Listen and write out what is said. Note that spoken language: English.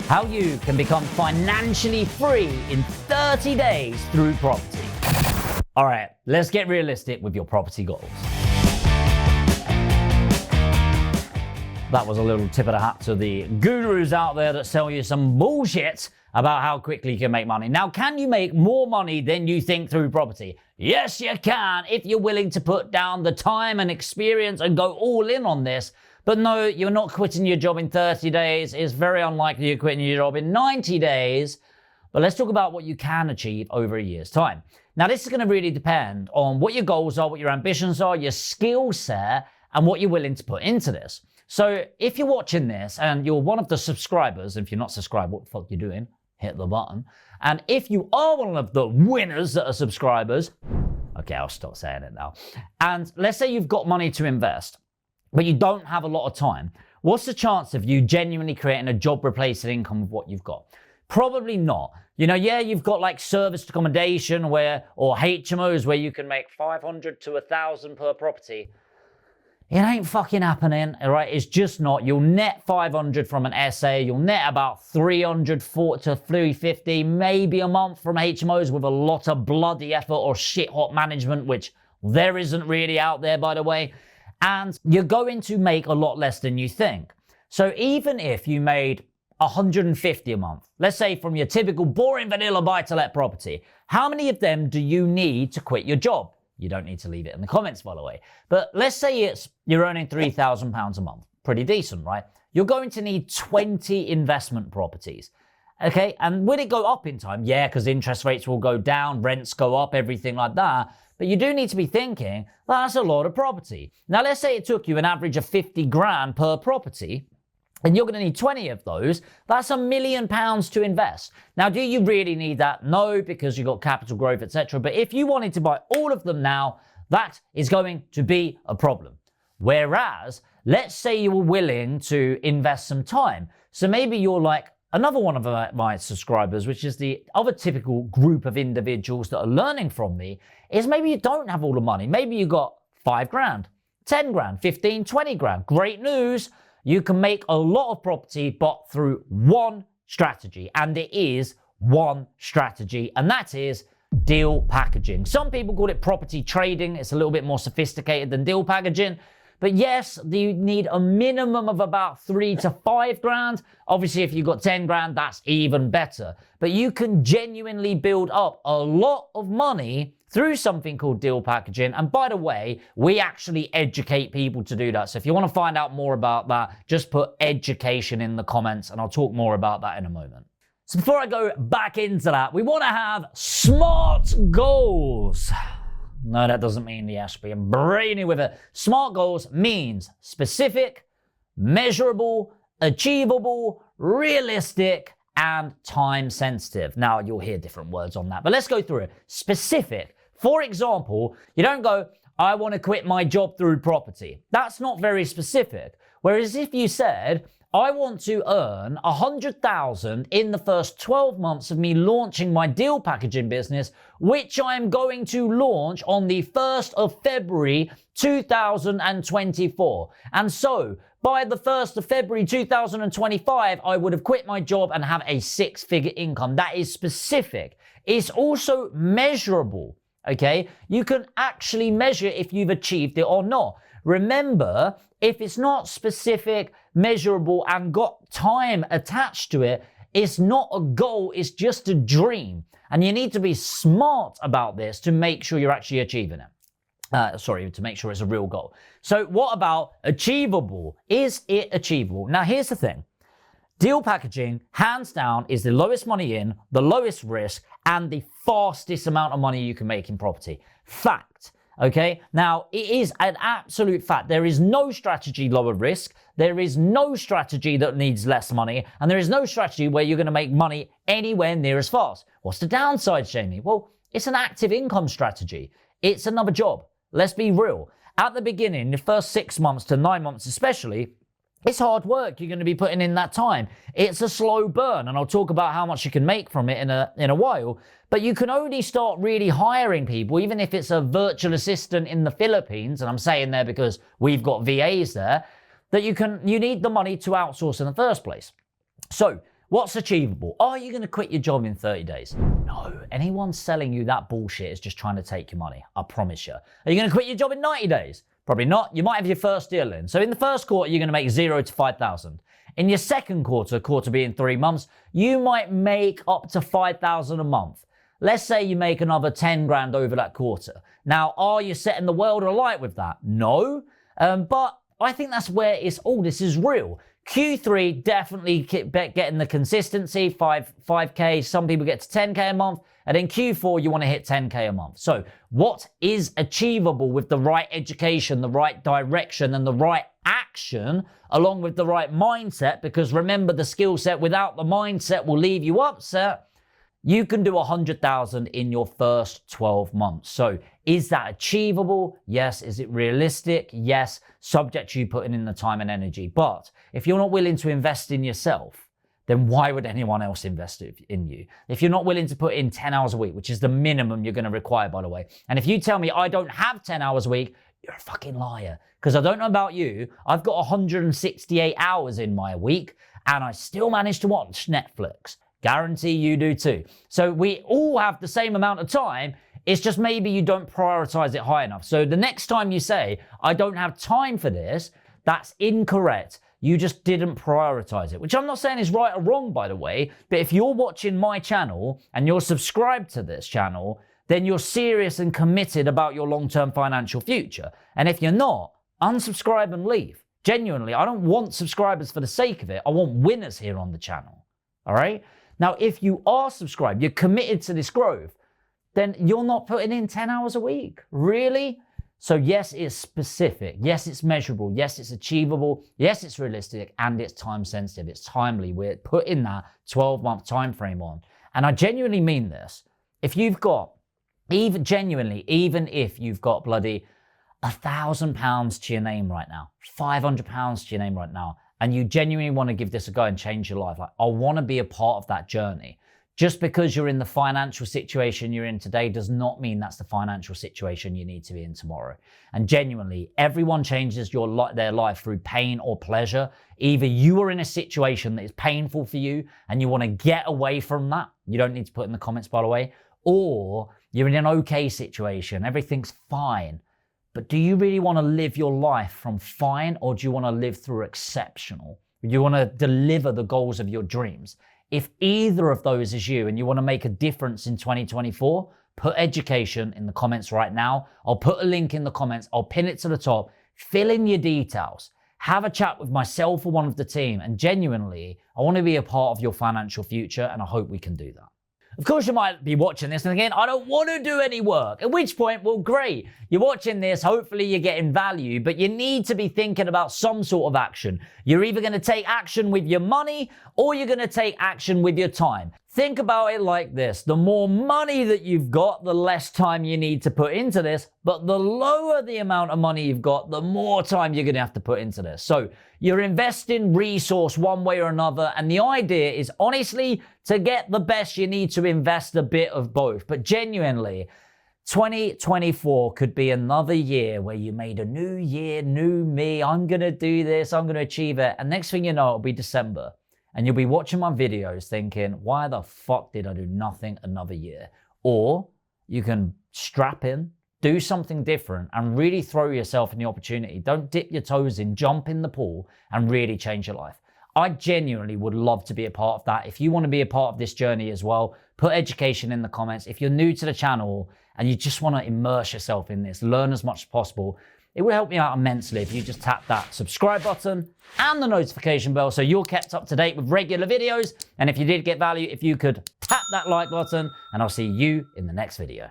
how you can become financially free in 30 days through property. All right, let's get realistic with your property goals. That was a little tip of the hat to the gurus out there that sell you some bullshit about how quickly you can make money. Now, can you make more money than you think through property? Yes, you can, if you're willing to put down the time and experience and go all in on this. But no, you're not quitting your job in 30 days. It's very unlikely you're quitting your job in 90 days. But let's talk about what you can achieve over a year's time. Now, this is going to really depend on what your goals are, what your ambitions are, your skill set, and what you're willing to put into this. So if you're watching this and you're one of the subscribers, if you're not subscribed, what the fuck you doing? Hit the button. And if you are one of the winners that are subscribers, okay, I'll stop saying it now. And let's say you've got money to invest, but you don't have a lot of time. What's the chance of you genuinely creating a job replacing income of what you've got? Probably not. You know, yeah, you've got like serviced accommodation or HMOs where you can make 500 to 1,000 per property. It ain't fucking happening, all right? It's just not. You'll net 500 from an SA. You'll net about 300 to 350, maybe a month from HMOs with a lot of bloody effort or shit hot management, which there isn't really out there, by the way. And you're going to make a lot less than you think. So even if you made 150 a month, let's say from your typical boring vanilla buy-to-let property, how many of them do you need to quit your job? You don't need to leave it in the comments, by the way. But let's say you're earning £3,000 a month. Pretty decent, right? You're going to need 20 investment properties. Okay, and will it go up in time? Yeah, because interest rates will go down, rents go up, everything like that. But you do need to be thinking, that's a lot of property. Now, let's say it took you an average of 50 grand per property, and you're going to need 20 of those. That's £1 million to invest. Now, do you really need that? No, because you've got capital growth, etc. But if you wanted to buy all of them now, that is going to be a problem. Whereas, let's say you were willing to invest some time. So maybe you're like another one of my subscribers, which is the other typical group of individuals that are learning from me, is maybe you don't have all the money. Maybe you got 5 grand, 10 grand, 15, 20 grand. Great news. You can make a lot of property, but through one strategy. And it is one strategy, and that is deal packaging. Some people call it property trading. It's a little bit more sophisticated than deal packaging. But yes, you need a minimum of about 3 to 5 grand. Obviously, if you've got 10 grand, that's even better. But you can genuinely build up a lot of money through something called deal packaging. And by the way, we actually educate people to do that. So if you want to find out more about that, just put education in the comments and I'll talk more about that in a moment. So before I go back into that, we want to have SMART goals. No, that doesn't mean yes, being brainy with it. SMART goals means specific, measurable, achievable, realistic, and time sensitive. Now, you'll hear different words on that, but let's go through it. Specific. For example, you don't go, I want to quit my job through property. That's not very specific. Whereas if you said, I want to earn 100,000 in the first 12 months of me launching my deal packaging business, which I am going to launch on the 1st of February 2024. And so by the 1st of February 2025, I would have quit my job and have a 6-figure income. That is specific. It's also measurable. Okay, you can actually measure if you've achieved it or not. Remember, if it's not specific, measurable, and got time attached to it, it's not a goal, it's just a dream. And you need to be smart about this to make sure you're actually achieving it. To make sure it's a real goal. So what about achievable? Is it achievable? Now, here's the thing. Deal packaging, hands down, is the lowest money in, the lowest risk, and the fastest amount of money you can make in property. Fact. Okay? Now, it is an absolute fact. There is no strategy lower risk. There is no strategy that needs less money. And there is no strategy where you're going to make money anywhere near as fast. What's the downside, Jamie? Well, it's an active income strategy. It's another job. Let's be real. At the beginning, the first 6 months to 9 months especially, it's hard work. You're going to be putting in that time. It's a slow burn, and I'll talk about how much you can make from it in a while. But you can only start really hiring people, even if it's a virtual assistant in the Philippines, and I'm saying there because we've got VAs there, that you need the money to outsource in the first place. So What's achievable? Are you going to quit your job in 30 days? No. Anyone selling you that bullshit is just trying to take your money. I promise you. Are you going to quit your job in 90 days? Probably not. You might have your first deal in. So in the first quarter, you're going to make 0 to 5,000. In your second quarter being 3 months, you might make up to 5,000 a month. Let's say you make another 10 grand over that quarter. Now, are you setting the world alight with that? No. But I think that's where this is real. Q3, definitely getting the consistency, 5K. Some people get to 10K a month. And then Q4, you want to hit 10K a month. So what is achievable with the right education, the right direction, and the right action, along with the right mindset? Because remember, the skill set without the mindset will leave you upset. You can do 100,000 in your first 12 months. So is that achievable? Yes. Is it realistic? Yes. Subject to you putting in the time and energy. But if you're not willing to invest in yourself, then why would anyone else invest in you? If you're not willing to put in 10 hours a week, which is the minimum you're going to require, by the way. And if you tell me I don't have 10 hours a week, you're a fucking liar. Because I don't know about you, I've got 168 hours in my week, and I still manage to watch Netflix. Guarantee you do too. So we all have the same amount of time. It's just maybe you don't prioritize it high enough. So the next time you say, I don't have time for this, that's incorrect. You just didn't prioritize it, which I'm not saying is right or wrong, by the way. But if you're watching my channel and you're subscribed to this channel, then you're serious and committed about your long-term financial future. And if you're not, unsubscribe and leave. Genuinely, I don't want subscribers for the sake of it. I want winners here on the channel. All right? Now, if you are subscribed, you're committed to this growth, then you're not putting in 10 hours a week. Really? So yes, it's specific. Yes, it's measurable. Yes, it's achievable. Yes, it's realistic, and it's time sensitive. It's timely. We're putting that 12-month time frame on. And I genuinely mean this. If you've got, even if you've got bloody £1,000 to your name right now, £500 to your name right now, and you genuinely want to give this a go and change your life, like, I want to be a part of that journey. Just because you're in the financial situation you're in today does not mean that's the financial situation you need to be in tomorrow. And genuinely, everyone changes their life through pain or pleasure. Either you are in a situation that is painful for you and you want to get away from that. You don't need to put in the comments, by the way. Or you're in an okay situation. Everything's fine. But do you really want to live your life from fine, or do you want to live through exceptional? Do you want to deliver the goals of your dreams? If either of those is you and you want to make a difference in 2024, put education in the comments right now. I'll put a link in the comments. I'll pin it to the top. Fill in your details. Have a chat with myself or one of the team. And genuinely, I want to be a part of your financial future, and I hope we can do that. Of course, you might be watching this and again, I don't want to do any work. At which point, well, great. You're watching this, hopefully you're getting value, but you need to be thinking about some sort of action. You're either going to take action with your money or you're going to take action with your time. Think about it like this. The more money that you've got, the less time you need to put into this, but the lower the amount of money you've got, the more time you're going to have to put into this. So you're investing resource one way or another, and the idea is honestly to get the best, you need to invest a bit of both. But genuinely, 2024 could be another year where you made a new year, new me. I'm going to do this. I'm going to achieve it. And next thing you know, it'll be December. And you'll be watching my videos thinking, why the fuck did I do nothing another year? Or you can strap in, do something different, and really throw yourself in the opportunity. Don't dip your toes in, jump in the pool, and really change your life. I genuinely would love to be a part of that. If you want to be a part of this journey as well, put education in the comments. If you're new to the channel and you just want to immerse yourself in this, learn as much as possible, it would help me out immensely if you just tap that subscribe button and the notification bell so you're kept up to date with regular videos. And if you did get value, if you could tap that like button, and I'll see you in the next video.